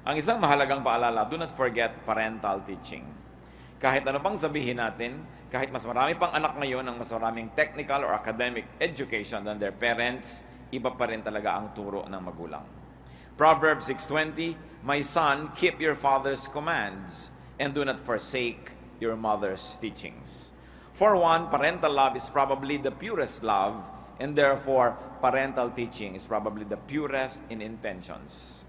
Ang isang mahalagang paalala, do not forget parental teaching. Kahit ano pang sabihin natin, kahit mas marami pang anak ngayon ng mas maraming technical or academic education than their parents, iba pa rin talaga ang turo ng magulang. Proverbs 6:20, "My son, keep your father's commands, and do not forsake your mother's teachings." For one, parental love is probably the purest love, and therefore, parental teaching is probably the purest in intentions.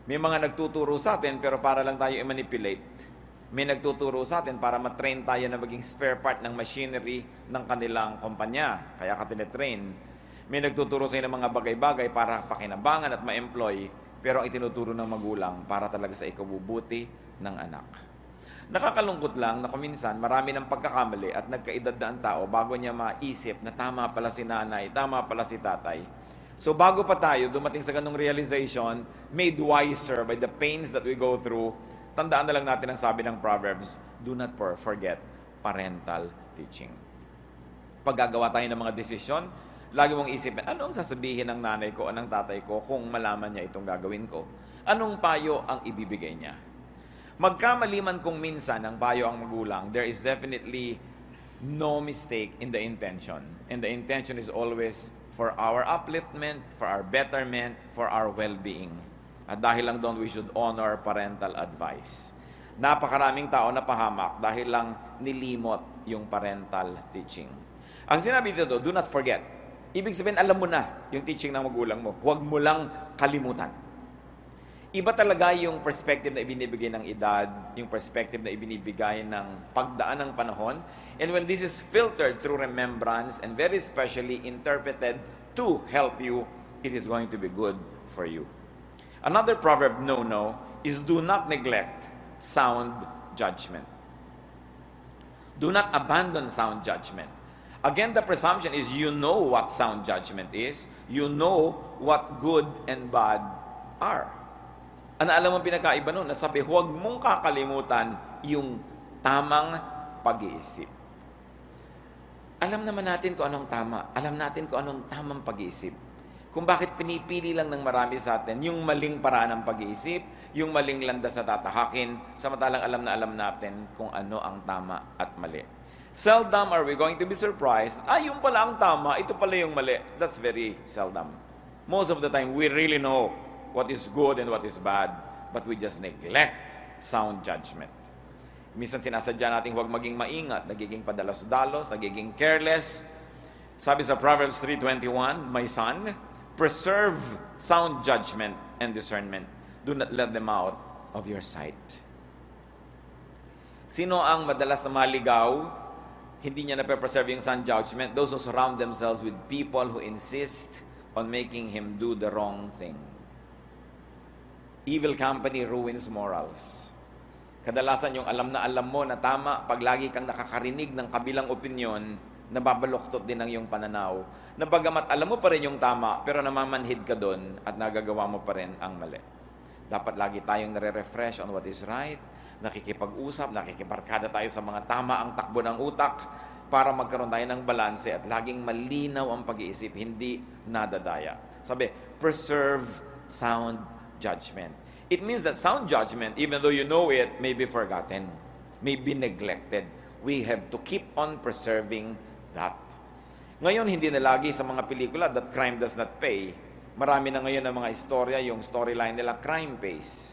May mga nagtuturo sa atin pero para lang tayo i-manipulate. May nagtuturo sa atin para matrain tayo na maging spare part ng machinery ng kanilang kumpanya. Kaya ka tinetrain. May nagtuturo sa inyo ng mga bagay-bagay para pakinabangan at ma-employ, pero ang itinuturo ng magulang para talaga sa ikabubuti ng anak. Nakakalungkot lang na kuminsan marami ng pagkakamali at nagkaedad na ang tao bago niya maisip na tama pala si nanay, tama pala si tatay. So bago pa tayo dumating sa ganung realization, made wiser by the pains that we go through, tandaan na lang natin ang sabi ng Proverbs, do not forget parental teaching. Pag gagawa tayo ng mga desisyon, lagi mong isipin, ano ang sasabihin ng nanay ko o ng tatay ko kung malaman niya itong gagawin ko? Anong payo ang ibibigay niya? Magkamali man kung minsan ang payo ang magulang, there is definitely no mistake in the intention. And the intention is always for our upliftment, for our betterment, for our well-being. At dahil lang doon, we should honor parental advice. Napakaraming tao na pahamak dahil lang nilimot yung parental teaching. Ang sinabi dito, do not forget. Ibig sabihin, alam mo na yung teaching ng magulang mo. Huwag mo lang kalimutan. Iba talaga yung perspective na ibinibigay ng edad, yung perspective na ibinibigay ng pagdaan ng panahon. And when this is filtered through remembrance and very specially interpreted to help you, it is going to be good for you. Another proverb, no, is do not neglect sound judgment. Do not abandon sound judgment. Again, the presumption is you know what sound judgment is. You know what good and bad are. Ano alam mo pinakaiba nun? Nasabi, huwag mong kakalimutan yung tamang pag-iisip. Alam naman natin kung anong tama. Alam natin kung anong tamang pag-iisip. Kung bakit pinipili lang ng marami sa atin yung maling paraan ng pag-iisip, yung maling landas na tatahakin, samantalang alam na alam natin kung ano ang tama at mali. Seldom are we going to be surprised, yung pala ang tama, ito pala yung mali. That's very seldom. Most of the time, we really know what is good and what is bad, but we just neglect sound judgment. Minsan sinasadya natin huwag maging maingat, nagiging padalos-dalos, nagiging careless. Sabi sa Proverbs 3:21, "My son, preserve sound judgment and discernment. Do not let them out of your sight." Sino ang madalas na maligaw? Hindi niya na-preserve yung sound judgment. Those who surround themselves with people who insist on making him do the wrong thing. Evil company ruins morals. Kadalasan yung alam na alam mo na tama, pag lagi kang nakakarinig ng kabilang opinyon, nababaluktot din ang iyong pananaw. Na bagamat alam mo pa rin yung tama, pero namamanhid ka doon at nagagawa mo pa rin ang mali. Dapat lagi tayong nare-refresh on what is right, nakikipag-usap, nakikibarkada tayo sa mga tama ang takbo ng utak para magkaroon tayo ng balanse at laging malinaw ang pag-iisip, hindi nadadaya. Sabi, preserve sound judgment. It means that sound judgment, even though you know it, may be forgotten, may be neglected. We have to keep on preserving that. Ngayon, hindi na lagi sa mga pelikula that crime does not pay. Marami na ngayon ng mga istorya, yung storyline nila, crime pays.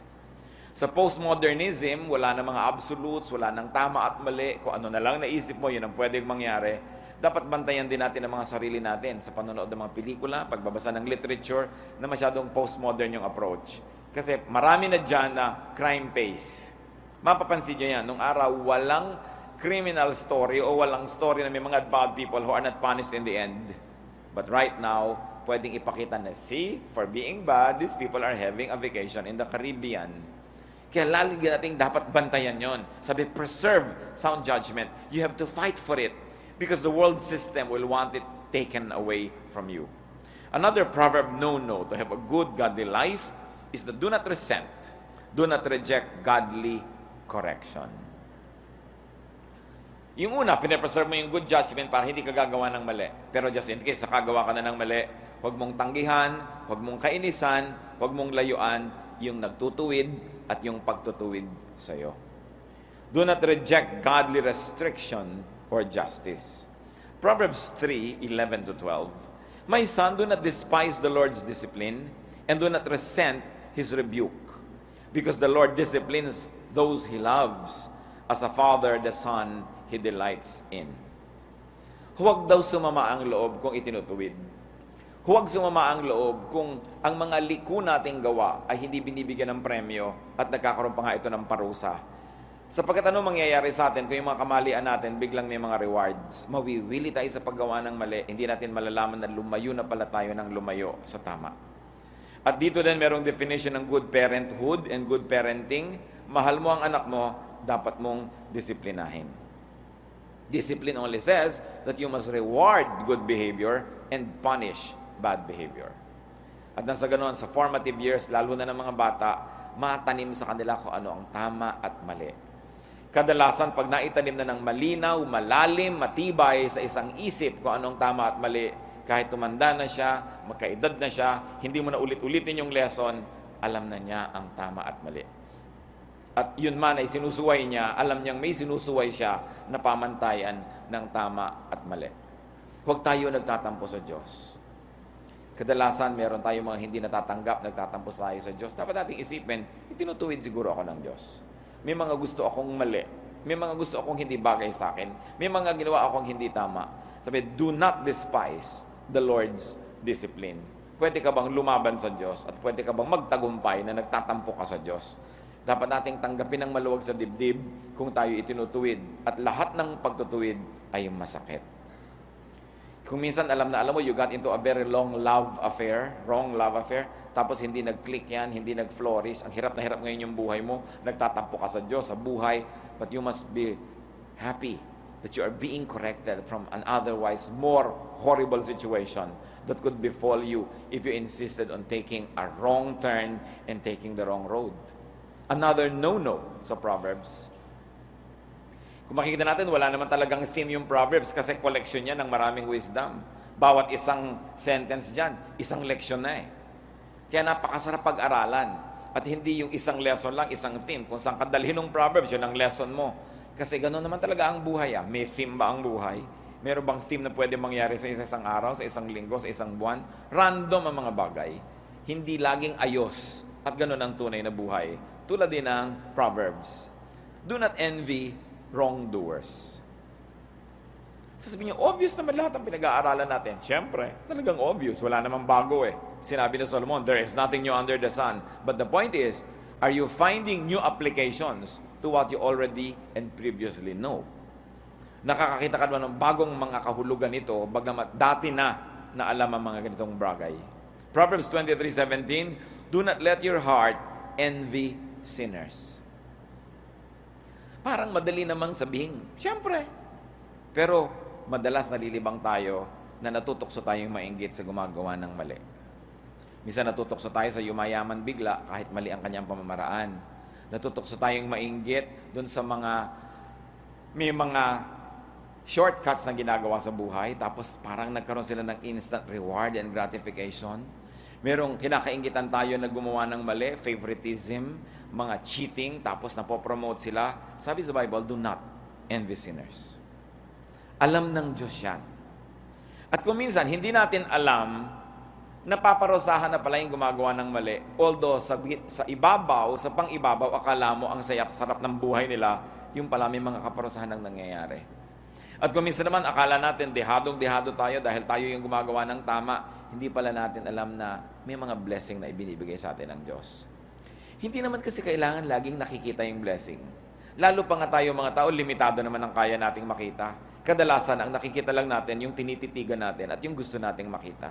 Sa postmodernism, wala na mga absolutes, wala nang tama at mali. Kung ano na lang naisip mo, yun ang pwedeng mangyari. Dapat bantayan din natin ang mga sarili natin sa panonood ng mga pelikula, pagbabasa ng literature, na masyadong postmodern yung approach. Kasi marami na dyan na crime pays. Mapapansin nyo yan, nung araw, walang criminal story o walang story na may mga bad people who are not punished in the end. But right now, pwedeng ipakita na, see, for being bad, these people are having a vacation in the Caribbean. Kaya lalagyan natin dapat bantayan yon. Sabi, preserve sound judgment. You have to fight for it because the world system will want it taken away from you. Another proverb, no, to have a good godly life is that do not resent, do not reject godly correction. Yung una, pinapreserve mo yung good judgment para hindi ka gagawa ng mali. Pero just in case nakagawa ka na ng mali, huwag mong tanggihan, huwag mong kainisan, huwag mong layuan yung nagtutuwid at yung pagtutuwid sa iyo. Do not reject godly restriction or justice. Proverbs 3:11-12. My son, do not despise the Lord's discipline, and do not resent His rebuke, because the Lord disciplines those He loves, as a father the son He delights in. Huwag daw sumama ang loob kung itinutuwid. Huwag sumama ang loob kung ang mga liku nating gawa ay hindi binibigyan ng premyo at nagkakaroon pa nga ito ng parusa. Sapagkat ano mangyayari sa atin kung yung mga kamalian natin biglang may mga rewards? Mawiwili tayo sa paggawa ng mali, hindi natin malalaman na lumayo na pala tayo ng lumayo sa tama. At dito din merong definition ng good parenthood and good parenting. Mahal mo ang anak mo, dapat mong disiplinahin. Discipline only says that you must reward good behavior and punish bad behavior. At nang sa ganoon, sa formative years, lalo na ng mga bata, matanim sa kanila kung ano ang tama at mali. Kadalasan, pag naitanim na ng malinaw, malalim, matibay sa isang isip kung anong tama at mali, kahit tumanda na siya, magkaedad na siya, hindi mo na ulit-ulitin yung lesson, alam na niya ang tama at mali. At yun man ay sinusuway niya, alam niyang may sinusuway siya na pamantayan ng tama at mali. Huwag tayo nagtatampo sa Diyos. Kadalasan, meron tayong mga hindi natatanggap, nagtatampo tayo sa Diyos. Dapat nating isipin, itinutuwid siguro ako ng Diyos. May mga gusto akong mali. May mga gusto akong hindi bagay sa akin. May mga ginawa akong hindi tama. Sabi, do not despise the Lord's discipline. Pwede ka bang lumaban sa Diyos at pwede ka bang magtagumpay na nagtatampo ka sa Diyos? Dapat nating tanggapin ng maluwag sa dibdib kung tayo itinutuwid at lahat ng pagtutuwid ay masakit. Kung minsan alam mo, you got into a very wrong love affair, tapos hindi nag-click yan, hindi nag-flourish, ang hirap na hirap ngayon yung buhay mo, nagtatampo ka sa Diyos, sa buhay, but you must be happy that you are being corrected from an otherwise more horrible situation that could befall you if you insisted on taking a wrong turn and taking the wrong road. Another no-no sa Proverbs. Kung makikita natin, wala naman talagang theme yung Proverbs kasi collection yan ng maraming wisdom. Bawat isang sentence dyan, isang leksyon na eh. Kaya napakasarap pag-aralan. At hindi yung isang lesson lang, isang theme. Kung saan kadalhin ng Proverbs, yun ang lesson mo. Kasi gano'n naman talaga ang buhay. May theme ba ang buhay? Meron bang theme na pwede mangyari sa isang araw, sa isang linggo, sa isang buwan? Random ang mga bagay. Hindi laging ayos. At gano'n ang tunay na buhay. Tulad din ng Proverbs. Do not envy wrongdoers. Sasabihin niyo, obvious naman lahat ang pinag-aaralan natin. Siyempre, talagang obvious. Wala namang bago eh. Sinabi ni Solomon, there is nothing new under the sun. But the point is, are you finding new applications to what you already and previously know? Nakakakita ka naman ng bagong mga kahulugan ito, bagamat dati na alam ang mga ganitong bagay. Proverbs 23:17, do not let your heart envy sinners. Parang madali namang sabihin, siyempre. Pero madalas nalilibang tayo na natutokso tayong mainggit sa gumagawa ng mali. Minsan natutokso tayo sa yumayaman bigla kahit mali ang kanyang pamamaraan. Natutokso tayong mainggit doon sa may mga shortcuts na ginagawa sa buhay, tapos parang nagkaroon sila ng instant reward and gratification. Merong kinakainggitan tayo na gumawa ng mali, favoritism, mga cheating, tapos napopromote sila. Sabi sa Bible, do not envy sinners. Alam ng Diyos yan. At kung minsan, hindi natin alam, napaparusahan na pala yung gumagawa ng mali. Although, sa ibabaw, sa pang-ibabaw, akala mo ang sarap ng buhay nila, yung pala may mga kaparusahan ang nangyayari. At kung minsan naman, akala natin, dehadong-dehado tayo dahil tayo yung gumagawa ng tama, hindi pala natin alam na may mga blessing na ibinibigay sa atin ng Diyos. Hindi naman kasi kailangan laging nakikita yung blessing. Lalo pa nga tayo mga tao, limitado naman ang kaya nating makita. Kadalasan, ang nakikita lang natin, yung tinititigan natin at yung gusto nating makita.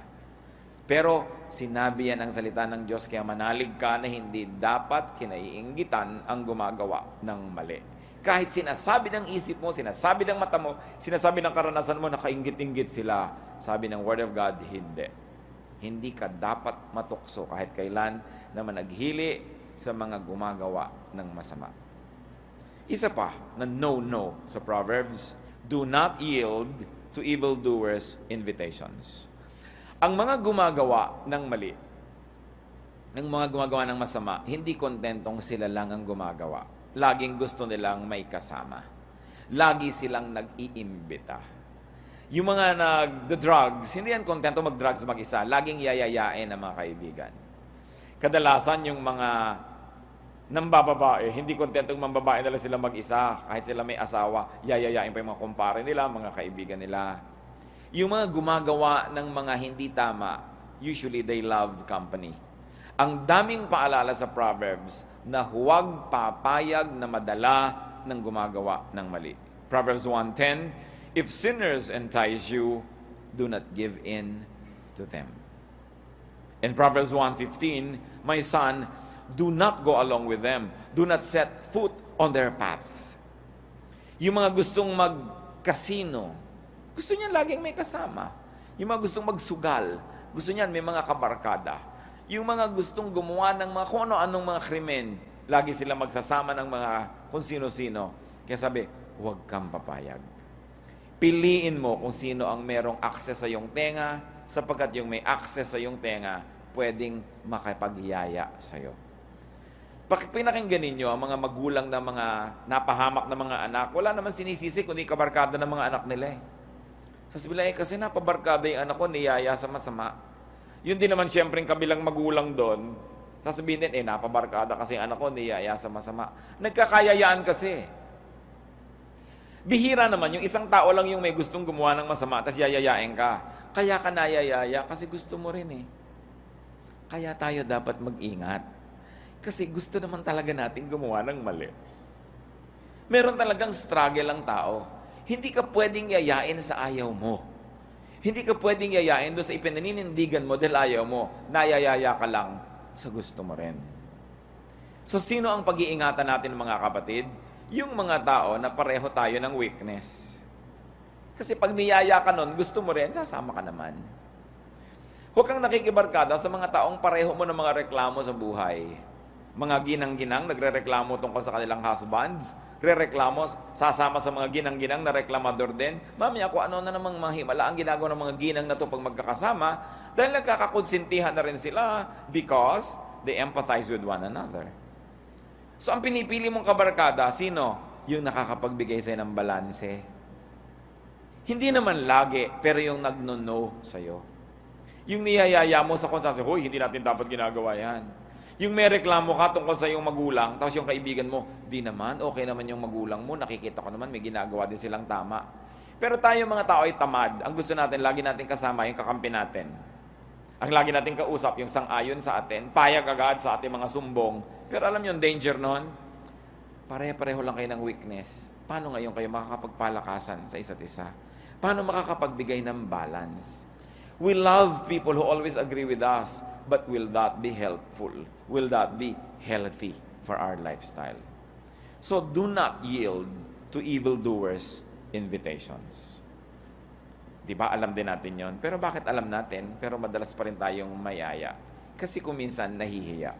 Pero sinabi yan ang salita ng Diyos, kaya manalig ka na hindi dapat kinaiinggitan ang gumagawa ng mali. Kahit sinasabi ng isip mo, sinasabi ng mata mo, sinasabi ng karanasan mo, nakainggit-inggit sila. Sabi ng Word of God, hindi. Hindi ka dapat matukso kahit kailan na managhili sa mga gumagawa ng masama. Isa pa na no sa Proverbs, do not yield to evildoers' invitations. Ang mga gumagawa ng mali, ng mga gumagawa ng masama, hindi kontentong sila lang ang gumagawa. Laging gusto nilang may kasama. Lagi silang nag-iimbita. Yung mga nag-drugs, hindi yan kontento mag-drugs mag-isa. Laging yayayain ang mga kaibigan. Kadalasan yung mga nambababae, hindi kontentong mambabae nila sila mag-isa. Kahit sila may asawa, yayayain pa yung mga kumpare nila, mga kaibigan nila. Yung mga gumagawa ng mga hindi tama, usually they love company. Ang daming paalala sa Proverbs na huwag papayag na madala ng gumagawa ng mali. Proverbs 1:10, if sinners entice you, do not give in to them. In Proverbs 1:15, my son, do not go along with them. Do not set foot on their paths. Yung mga gustong mag-casino, gusto niyan laging may kasama. Yung mga gustong magsugal, gusto niyan may mga kabarkada. Yung mga gustong gumawa ng mga kung ano-anong mga krimen, lagi sila magsasama ng mga kung sino-sino. Kaya sabi, huwag kang papayag. Piliin mo kung sino ang merong access sa iyong tenga, sapagkat yung may access sa iyong tenga, pwedeng makapagyaya sa iyo. Pinakinggan ninyo ang mga magulang na mga napahamak na mga anak, wala naman sinisisi kundi kabarkada ng mga anak nila eh. Sasabihin kasi napabarkada yung anak ko, niyaya sa masama. Yun din naman siyempre yung kabilang magulang doon, sasabihin din, napabarkada kasi yung anak ko, niyaya sa masama. Nagkakayayaan kasi. Bihira naman, yung isang tao lang yung may gustong gumawa ng masama, tapos yayayain ka. Kaya ka nayayaya kasi gusto mo rin eh. Kaya tayo dapat mag-ingat. Kasi gusto naman talaga natin gumawa ng mali. Meron talagang struggle ang tao. Hindi ka pwedeng yayain sa ayaw mo. Hindi ka pwedeng yayain doon sa ipinaninindigan mo dahil ayaw mo. Nayayaya ka lang sa gusto mo rin. So, sino ang pag-iingatan natin mga kapatid? Yung mga tao na pareho tayo ng weakness. Kasi pag niyaya ka nun, gusto mo rin, sasama ka naman. Huwag kang nakikibarkada sa mga taong pareho mo ng mga reklamo sa buhay. Mga ginang-ginang, nagre-reklamo tungkol sa kanilang husbands, re-reklamo, sasama sa mga ginang-ginang na reklamador din. Mami, ako ano na namang mahimala ang ginagawa ng mga ginang na to pag magkakasama, dahil nagkakakonsintihan na rin sila because they empathize with one another. So, ang pinipili mong kabarkada, sino? Yung nakakapagbigay sa'yo ng balanse. Hindi naman lagi, pero yung nagno-no sa'yo. Yung niyayaya mo sa konsansi, hoy, hindi natin dapat ginagawa yan. Yung may reklamo ka tungkol sa iyong magulang, tapos yung kaibigan mo, di naman, okay naman yung magulang mo, nakikita ko naman, may ginagawa din silang tama. Pero tayo mga tao ay tamad. Ang gusto natin, lagi natin kasama yung kakampi natin. Ang lagi natin kausap, yung sang-ayon sa atin, payag agad sa ating mga sumbong. Pero alam yung danger nun? Pare-pareho lang kayo ng weakness. Paano ngayon kayo makakapagpalakasan sa isa't isa? Paano makakapagbigay ng balance? We love people who always agree with us, but will that be helpful? Will that be healthy for our lifestyle? So do not yield to evildoers' invitations. Di ba? Alam din natin yon. Pero bakit alam natin? Pero madalas pa rin tayong mayaya. Kasi kung minsan nahihiya.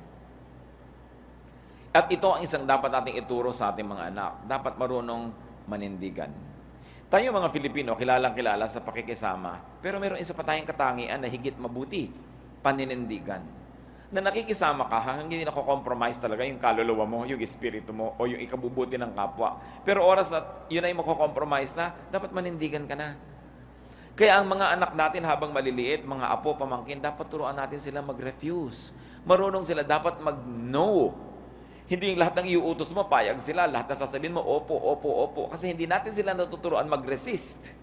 At ito ang isang dapat nating ituro sa ating mga anak. Dapat marunong manindigan. Tayo mga Filipino, kilalang-kilala sa pakikisama. Pero meron isa pa tayong katangian na higit mabuti. Paninindigan. Na nakikisama ka hanggang hindi nako-compromise talaga yung kaluluwa mo, yung espiritu mo, o yung ikabubuti ng kapwa. Pero oras na yun ay mako-compromise na, dapat manindigan ka na. Kaya ang mga anak natin habang maliliit, mga apo, pamangkin, dapat turuan natin sila mag-refuse. Marunong sila dapat mag-no. Hindi yung lahat ng iuutos mo, payag sila. Lahat na sasabihin mo, opo, opo, opo. Kasi hindi natin sila natuturuan mag-resist.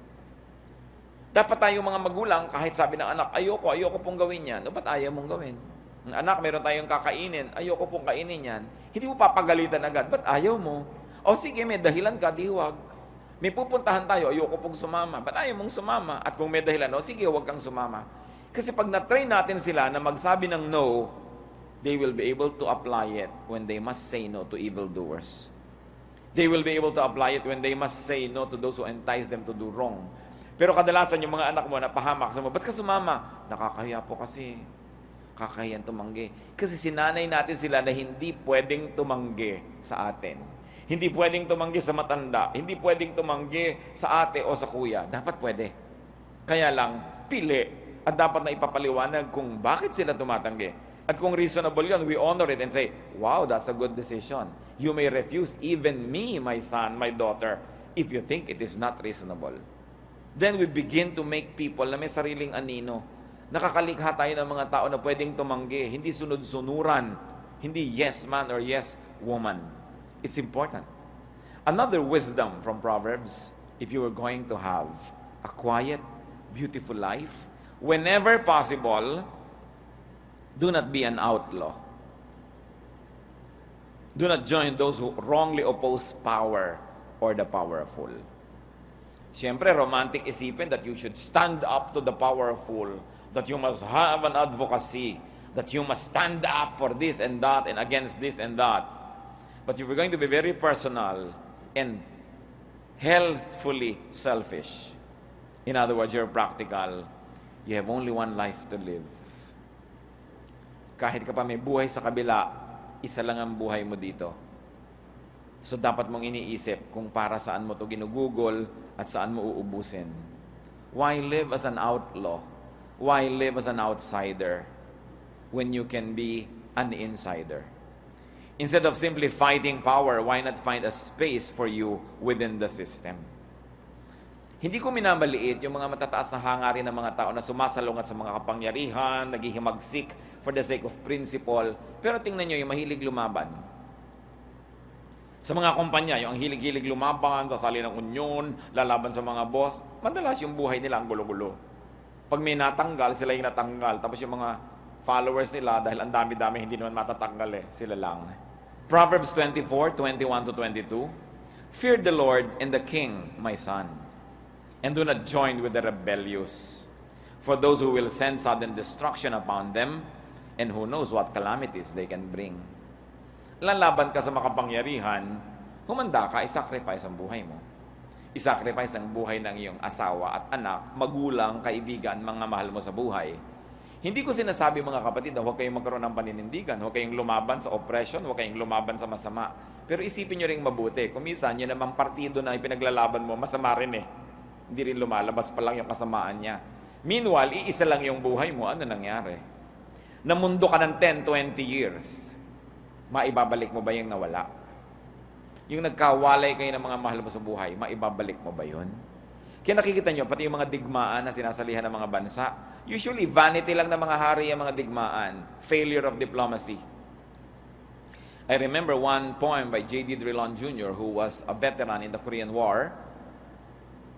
Dapat tayong mga magulang, kahit sabi ng anak, ayoko pong gawin yan. O ba't ayaw mong gawin? Anak, meron tayong kakainin, ayoko pong kainin yan. Hindi mo papagalitan agad, ba't ayaw mo? O sige, may dahilan ka, di huwag. May pupuntahan tayo, ayoko pong sumama. Ba't ayaw mong sumama? At kung may dahilan, o sige, huwag kang sumama. Kasi pag na-train natin sila na magsabi ng no, they will be able to apply it when they must say no to evildoers. They will be able to apply it when they must say no to those who entice them to do wrong. Pero kadalasan yung mga anak mo napahamak sa mo, ba't ka sumama? Nakakahiya po kasi. Kakahiyan tumanggi. Kasi sinanay natin sila na hindi pwedeng tumanggi sa atin. Hindi pwedeng tumanggi sa matanda. Hindi pwedeng tumanggi sa ate o sa kuya. Dapat pwede. Kaya lang, pili. At dapat na ipapaliwanag kung bakit sila tumatanggi. At kung reasonable yun, we honor it and say, wow, that's a good decision. You may refuse even me, my son, my daughter, if you think it is not reasonable. Then we begin to make people na may sariling anino. Nakakalikha tayo ng mga tao na pwedeng tumanggi, hindi sunod-sunuran, hindi yes man or yes woman. It's important. Another wisdom from Proverbs, if you were going to have a quiet, beautiful life, whenever possible, do not be an outlaw. Do not join those who wrongly oppose power or the powerful. Siyempre, romantic isipin that you should stand up to the powerful, that you must have an advocacy, that you must stand up for this and that and against this and that. But if you're going to be very personal and healthfully selfish, in other words, you're practical, you have only one life to live. Kahit ka pa may buhay sa kabila, isa lang ang buhay mo dito. So dapat mong iniisip kung para saan mo to ginugugol at saan mo uubusin. Why live as an outlaw? Why live as an outsider when you can be an insider? Instead of simply fighting power, why not find a space for you within the system? Hindi ko minamaliit yung mga matataas na hangarin ng mga tao na sumasalungat sa mga kapangyarihan, naghihimagsik for the sake of principle. Pero tingnan nyo yung mahilig lumaban. Sa mga kumpanya, yung hilig-hilig lumaban, sasali ng union, lalaban sa mga boss, madalas yung buhay nila ang gulo-gulo. Pag may natanggal, sila yung natanggal. Tapos yung mga followers nila, dahil ang dami-dami, hindi naman matatanggal sila lang. Proverbs 24:21-22, Fear the Lord and the King, my son, and do not join with the rebellious. For those who will send sudden destruction upon them, and who knows what calamities they can bring. Lalaban ka sa makapangyarihan, humanda ka, isacrifice ang buhay mo. Isacrifice ang buhay ng iyong asawa at anak, magulang, kaibigan, mga mahal mo sa buhay. Hindi ko sinasabi mga kapatid na huwag kayong magkaroon ng paninindigan, huwag kayong lumaban sa oppression, huwag kayong lumaban sa masama. Pero isipin nyo rin mabuti, kung minsan yun namang partido na ipinaglalaban mo, masama rin Hindi rin lumalabas pa lang yung kasamaan niya. Meanwhile, iisa lang yung buhay mo, ano nangyari? Namundo ka ng 10, 20 years, maibabalik mo ba yung nawala? Yung nagkawalay kayo ng mga mahal mo sa buhay, maibabalik mo ba yun? Kaya nakikita nyo, pati yung mga digmaan na sinasalihan ng mga bansa, usually vanity lang ng mga hari ang mga digmaan, failure of diplomacy. I remember one poem by J.D. Drilon Jr. who was a veteran in the Korean War,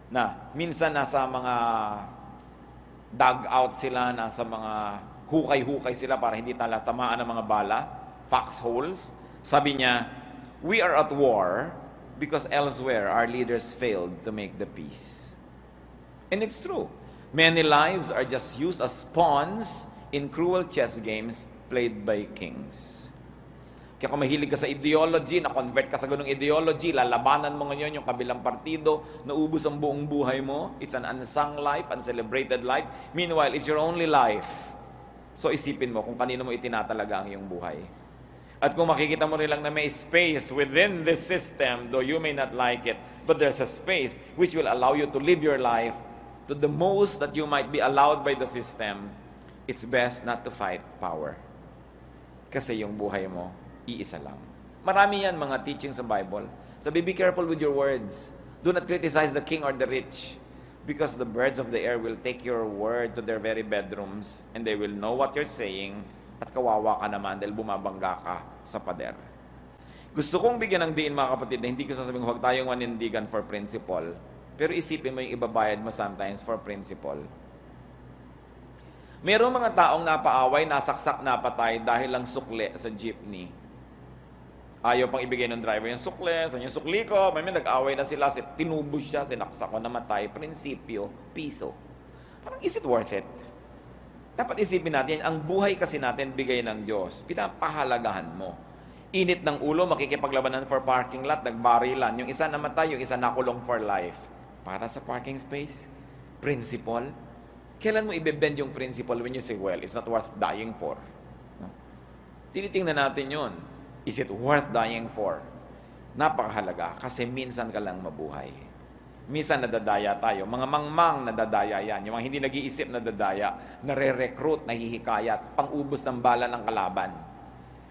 na minsan nasa mga dugout sila, nasa mga hukay-hukay sila para hindi tamaan ng mga bala, foxholes. Sabi niya, we are at war because elsewhere our leaders failed to make the peace. And it's true. Many lives are just used as pawns in cruel chess games played by kings. Kaya kung mahilig ka sa ideology, na-convert ka sa ganung ideology, lalabanan mo ngayon yung kabilang partido, naubos ang buong buhay mo, it's an unsung life, uncelebrated life. Meanwhile, it's your only life. So isipin mo kung kanino mo itinatalaga ang iyong buhay. At kung makikita mo rin lang na may space within this system, though you may not like it, but there's a space which will allow you to live your life to the most that you might be allowed by the system, it's best not to fight power. Kasi yung buhay mo, iisa lang. Marami yan mga teaching sa Bible. So be careful with your words. Do not criticize the king or the rich, because the birds of the air will take your word to their very bedrooms and they will know what you're saying, at kawawa ka naman dahil bumabangga ka sa pader. Gusto kong bigyan ng diin mga kapatid na hindi ko sasabing huwag tayong manindigan for principle, pero isipin mo yung ibabayad mo sometimes for principle. Mayroong mga taong napaaway, nasaksak, napatay dahil lang sukli sa jeepney. Ayaw pang ibigay ng driver yung sukli, sa yung sukli ko, may nag-away na sila, tinubos siya, sinaksak ko, namatay, prinsipyo, piso. Parang is it worth it? Dapat isipin natin, ang buhay kasi natin bigay ng Diyos, pinapahalagahan mo. Init ng ulo, makikipaglabanan for parking lot, nagbarilan. Yung isa namatay, yung isa nakulong for life. Para sa parking space, principle. Kailan mo ibebend yung principle when you say, well, it's not worth dying for? No? Tinitingnan natin yun. Is it worth dying for? Napakahalaga kasi minsan ka lang mabuhay. Minsan nadadaya tayo. Mga mangmang nadadaya yan. Yung mga hindi nag-iisip nadadaya, nare-recruit, nahihikayat, pang-ubos ng bala ng kalaban.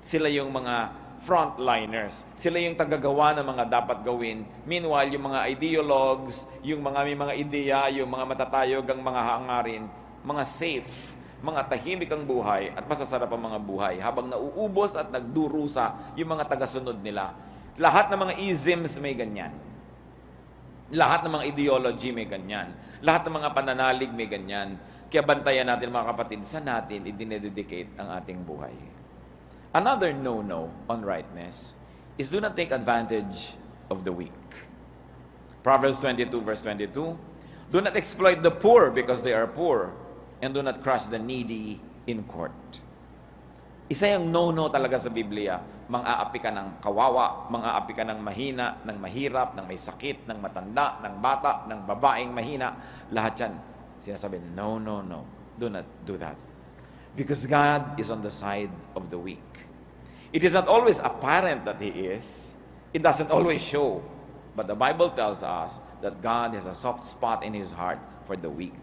Sila yung mga frontliners. Sila yung tagagawa ng mga dapat gawin. Meanwhile, yung mga ideologues, yung mga may mga ideya, yung mga matatayog ang mga hangarin, mga safe, mga tahimik ang buhay at masasarap ang mga buhay habang nauubos at nagdurusa yung mga tagasunod nila. Lahat ng mga isms may ganyan. Lahat ng mga ideology may ganyan. Lahat ng mga pananalig may ganyan. Kaya bantayan natin mga kapatid, saan natin idinededicate ang ating buhay? Another no-no on rightness is do not take advantage of the weak. Proverbs 22 verse 22, do not exploit the poor because they are poor, and do not crush the needy in court. Isa yung no-no talaga sa Biblia. Mang-aapi ka ng kawawa, mang-aapi ka ng mahina, ng mahirap, ng may sakit, ng matanda, ng bata, ng babaeng mahina. Lahat yan, sinasabi, no, no, no. Do not do that. Because God is on the side of the weak. It is not always apparent that He is. It doesn't always show. But the Bible tells us that God has a soft spot in His heart for the weak.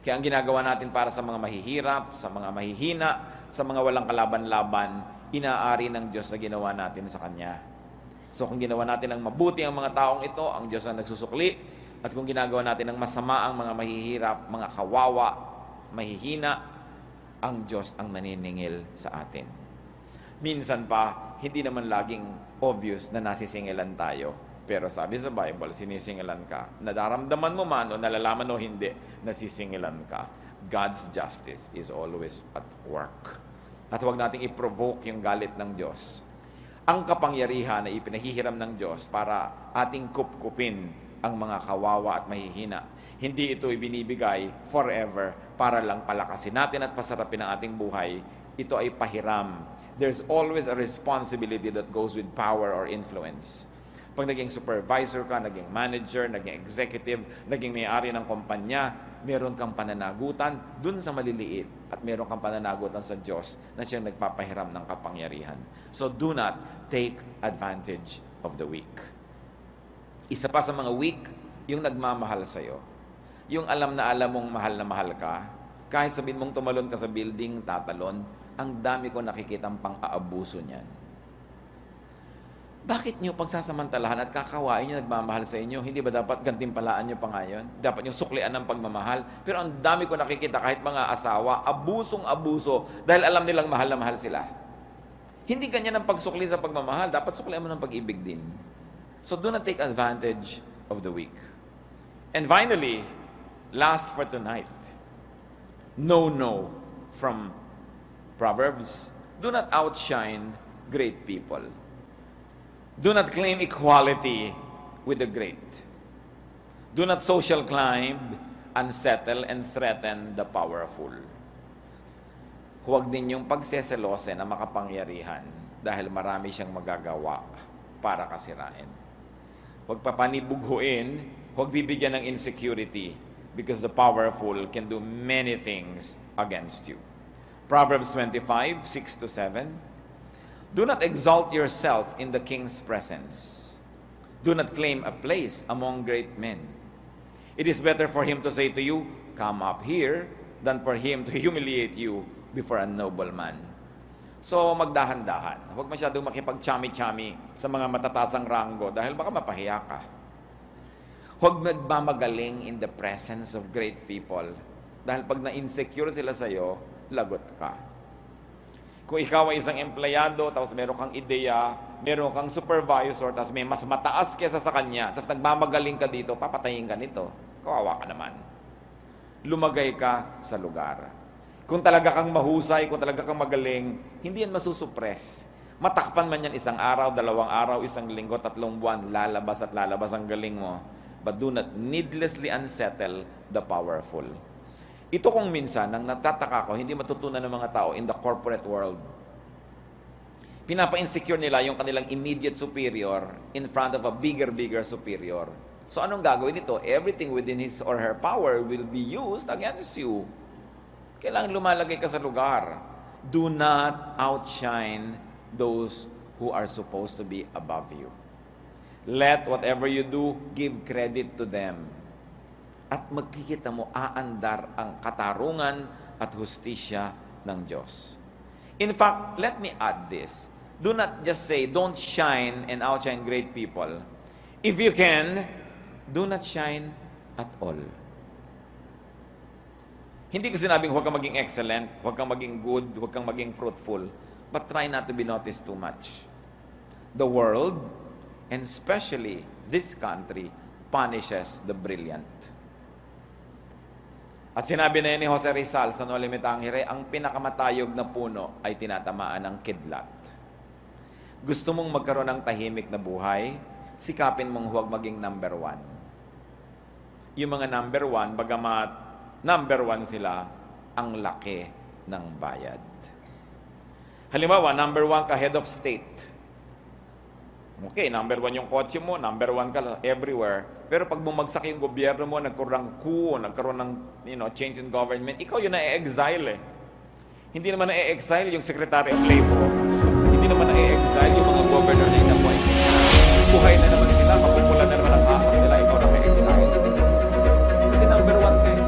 Kaya ang ginagawa natin para sa mga mahihirap, sa mga mahihina, sa mga walang kalaban-laban, inaari ng Diyos na ginawa natin sa Kanya. So kung ginawa natin ng mabuti ang mga taong ito, ang Diyos ang nagsusukli. At kung ginagawa natin ng masama ang mga mahihirap, mga kawawa, mahihina, ang Diyos ang naniningil sa atin. Minsan pa, hindi naman laging obvious na nasisingilan tayo. Pero sabi sa Bible, sinisingilan ka. Nadaramdaman mo man o nalalaman o hindi, nasisingilan ka. God's justice is always at work. At huwag nating i-provoke yung galit ng Diyos. Ang kapangyarihan na ipinahihiram ng Diyos para ating kupkupin ang mga kawawa at mahihina. Hindi ito ibinibigay forever para lang palakasin natin at pasarapin ang ating buhay. Ito ay pahiram. There's always a responsibility that goes with power or influence. Pag naging supervisor ka, naging manager, naging executive, naging may-ari ng kumpanya, meron kang pananagutan dun sa maliliit at meron kang pananagutan sa Diyos na siyang nagpapahiram ng kapangyarihan. So do not take advantage of the weak. Isa pa sa mga weak, yung nagmamahal sa'yo. Yung alam na alam mong mahal na mahal ka, kahit sabihin mong tumalon ka sa building, tatalon, ang dami ko nakikitang pang-aabuso niyan. Bakit nyo pagsasamantalahan at kakawain nyo nagmamahal sa inyo? Hindi ba dapat gantimpalaan nyo pa ngayon? Dapat nyo suklian ng pagmamahal? Pero ang dami ko nakikita kahit mga asawa, abusong-abuso dahil alam nilang mahal na mahal sila. Hindi kanya ng pagsukli sa pagmamahal. Dapat suklian mo ng pag-ibig din. So do not take advantage of the weak. And finally, last for tonight, no from Proverbs. Do not outshine great people. Do not claim equality with the great. Do not social climb, unsettle, and threaten the powerful. Huwag ninyong pagseselosin ang makapangyarihan dahil marami siyang magagawa para kasirain. Huwag papanibughuin, huwag bibigyan ng insecurity because the powerful can do many things against you. Proverbs 25, 6-7. Do not exalt yourself in the king's presence. Do not claim a place among great men. It is better for him to say to you, "Come up here," than for him to humiliate you before a noble man. So, magdahan-dahan. Huwag masyadong makipag-chami-chami sa mga matatasang ranggo dahil baka mapahiya ka. Huwag magmamagaling in the presence of great people dahil pag na-insecure sila sa'yo, lagot ka. Kung ikaw ay isang empleyado, tapos meron kang ideya, meron kang supervisor, tapos may mas mataas kesa sa kanya, tapos nagmamagaling ka dito, papatayin ka nito. Kawawa ka naman. Lumagay ka sa lugar. Kung talaga kang mahusay, kung talaga kang magaling, hindi yan masusuppress. Matakpan man yan isang araw, 2 araw, 1 linggo, 3 buwan, lalabas at lalabas ang galing mo. But do not needlessly unsettle the powerful. Ito kung minsan, nang natataka ko, hindi matutunan ng mga tao in the corporate world. Pinapa-insecure nila yung kanilang immediate superior in front of a bigger superior. So anong gagawin nito? Everything within his or her power will be used against you. Kailangan lumalagay ka sa lugar. Do not outshine those who are supposed to be above you. Let whatever you do, give credit to them. At magkikita mo, aandar ang katarungan at hustisya ng Diyos. In fact, let me add this. Do not just say, don't shine and outshine great people. If you can, do not shine at all. Hindi ko sinabing huwag kang maging excellent, huwag kang maging good, huwag kang maging fruitful, but try not to be noticed too much. The world, and especially this country, punishes the brilliant. At sinabi na ni Jose Rizal sa No Limit Angere, ang pinakamatayog na puno ay tinatamaan ng kidlat. Gusto mong magkaroon ng tahimik na buhay, sikapin mong huwag maging number one. Yung mga number one, bagamat number one sila, ang laki ng bayad. Halimbawa, number one ka head of state. Okay, number one yung kotse mo, number one ka everywhere. Pero pag bumagsak yung gobyerno mo, nagkaroon ng coup, nagkaroon ng change in government, ikaw yun na-exile eh. Hindi naman na-exile yung Secretary of Labor. Hindi naman na-exile yung mga governor na in-appoint. Buhay na naman sila, mapupula na naman ang asap nila, ikaw na-exile. Kasi number one kayo.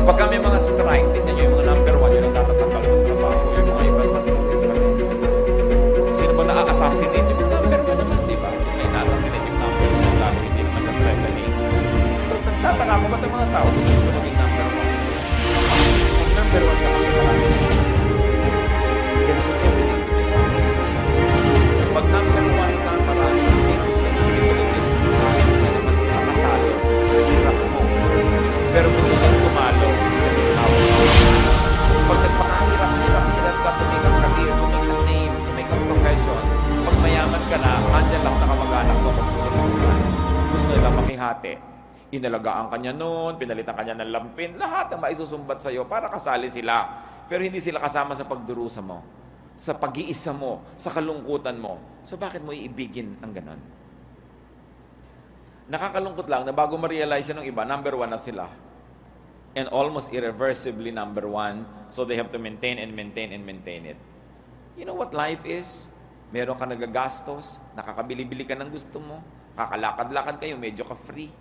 Pag kami mga strike, tingnan nyo yung mga number one, yung nagtatatanggal sa trabaho, yung mga iba. Sino ba na-assassinate? Yung mga number one naman, di ba? May na-assassinate yung number one, lalo hindi naman siya traveling. So, nagtataka ko, ba't ang mga tao gusto maging number one? Pag number one ka kasi marami. Yan ang everything to this. Pag number one ka, marami. Gusto ng privileges. Hindi naman sila kasalo sa hirap mo. Pero gusto kang sumalo sa hirap mo. Pag nagpakahirap ka to make a career, to make a name, to make a profession, pag mayaman ka na, andyan lang nakamag-anak mo magsusunod ka. Gusto nila makihati. Inalagaan ka niya noon, pinalitan ka niya ng lampin, lahat ang maisusumbat sa'yo para kasali sila. Pero hindi sila kasama sa pagdurusa mo, sa pag-iisa mo, sa kalungkutan mo. So bakit mo iibigin ang ganon? Nakakalungkot lang na bago ma-realize yan ng iba, number one na sila. And almost irreversibly number one, so they have to maintain and maintain and maintain it. You know what life is? Meron ka nagagastos, nakakabili-bili ka ng gusto mo, kakalakad-lakad kayo, medyo ka free.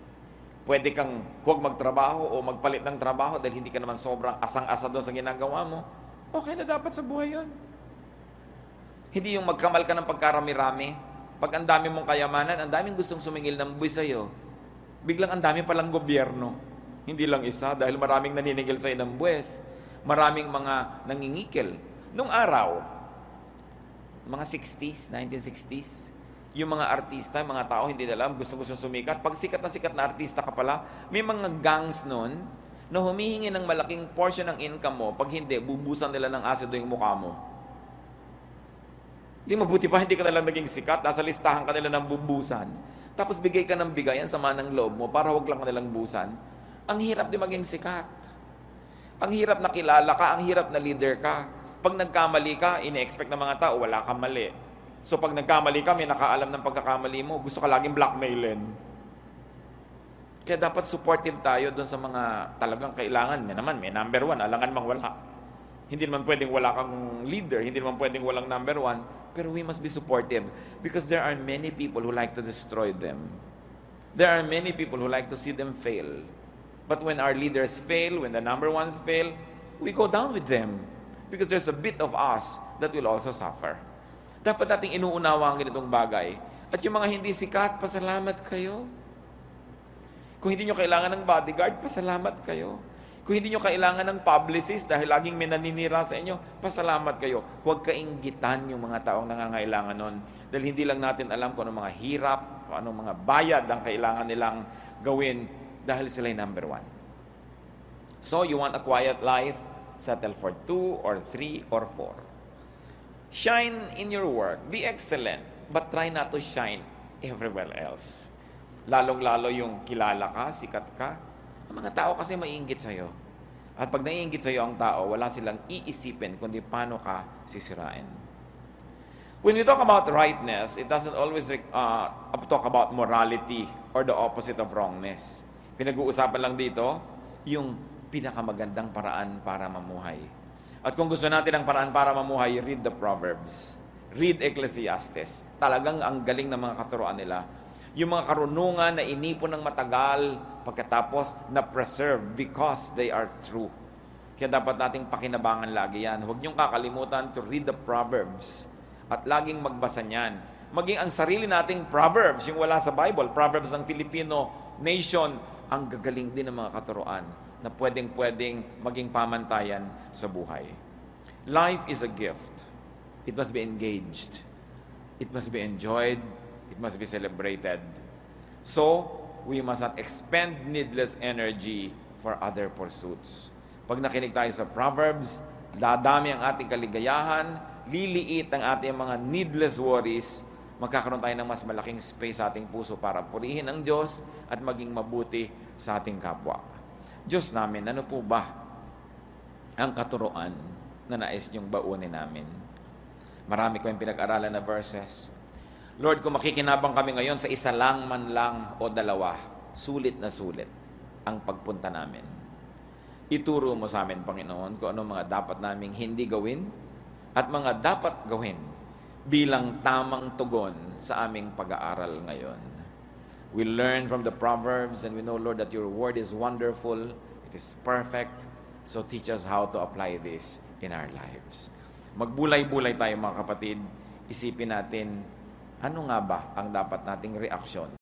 Pwede kang huwag magtrabaho o magpalit ng trabaho dahil hindi ka naman sobrang asang-asa doon sa ginagawa mo. Okay na dapat sa buhay yun. Hindi yung magkamal ka ng pagkarami-rami. Pag ang dami mong kayamanan, ang daming gustong sumingil ng buwis sa'yo. Biglang ang dami palang gobyerno. Hindi lang isa dahil maraming naninigil sa'yo ng buwis. Maraming mga nangingikil. Nung araw, mga 60s, 1960s, yung mga artista, mga tao, hindi alam, gusto-gusto sumikat. Pag sikat na artista ka pala, may mga gangs nun na humihingi ng malaking portion ng income mo. Pag hindi, bubusan nila ng asido yung mukha mo. Hindi mabuti pa, hindi ka nalang naging sikat. Nasa listahan ka nila ng bubusan. Tapos bigay ka ng bigay, ang sama ng loob mo, para wag lang ka nilang busan. Ang hirap di maging sikat. Ang hirap na kilala ka, ang hirap na leader ka. Pag nagkamali ka, ine-expect ng mga tao, wala kang mali. So pag nagkamali ka, may nakaalam ng pagkakamali mo, gusto ka laging blackmailin. Kaya dapat supportive tayo doon sa mga talagang kailangan. May naman, may number one, alangan mang wala. Hindi naman pwedeng wala kang leader, hindi naman pwedeng walang number one, pero we must be supportive because there are many people who like to destroy them. There are many people who like to see them fail. But when our leaders fail, when the number ones fail, we go down with them because there's a bit of us that will also suffer. Dapat nating inuunawa ang ganitong bagay. At yung mga hindi sikat, pasalamat kayo. Kung hindi nyo kailangan ng bodyguard, pasalamat kayo. Kung hindi nyo kailangan ng publicist dahil laging may naninira sa inyo, pasalamat kayo. Huwag kainggitan yung mga taong nangangailangan nun. Dahil hindi lang natin alam kung anong mga hirap, kung anong mga bayad ang kailangan nilang gawin dahil sila'y number one. So, you want a quiet life? Settle for 2 or 3 or 4. Shine in your work. Be excellent. But try not to shine everywhere else. Lalong-lalo yung kilala ka, sikat ka. Ang mga tao kasi maiinggit sa'yo. At pag naiinggit sa'yo ang tao, wala silang iisipin kundi paano ka sisirain. When we talk about rightness, it doesn't always talk about morality or the opposite of wrongness. Pinag-uusapan lang dito yung pinakamagandang paraan para mamuhay. At kung gusto natin ang paraan para mamuhay, read the Proverbs. Read Ecclesiastes. Talagang ang galing ng mga katuroan nila. Yung mga karunungan na inipon ng matagal, pagkatapos na preserve because they are true. Kaya dapat nating pakinabangan lagi yan. Huwag niyong kakalimutan to read the Proverbs at laging magbasa niyan. Maging ang sarili nating Proverbs, yung wala sa Bible, Proverbs ng Filipino nation, ang gagaling din ng mga katuroan na pwedeng-pwedeng maging pamantayan sa buhay. Life is a gift. It must be engaged. It must be enjoyed. It must be celebrated. So, we must not expend needless energy for other pursuits. Pag nakinig tayo sa Proverbs, dadami ang ating kaligayahan, liliit ang ating mga needless worries, magkakaroon tayo ng mas malaking space sa ating puso para purihin ang Diyos at maging mabuti sa ating kapwa. Diyos namin, ano po ba ang katuroan na nais niyong baunin namin? Marami ko yung pinag-aralan na verses. Lord, kung makikinabang kami ngayon sa isa lang man lang o dalawa, sulit na sulit ang pagpunta namin. Ituro mo sa amin, Panginoon, kung ano mga dapat naming hindi gawin at mga dapat gawin bilang tamang tugon sa aming pag-aaral ngayon. We learn from the Proverbs and we know, Lord, that your word is wonderful, it is perfect, so teach us how to apply this in our lives. Magbulay-bulay tayo mga kapatid, isipin natin, ano nga ba ang dapat nating reaksyon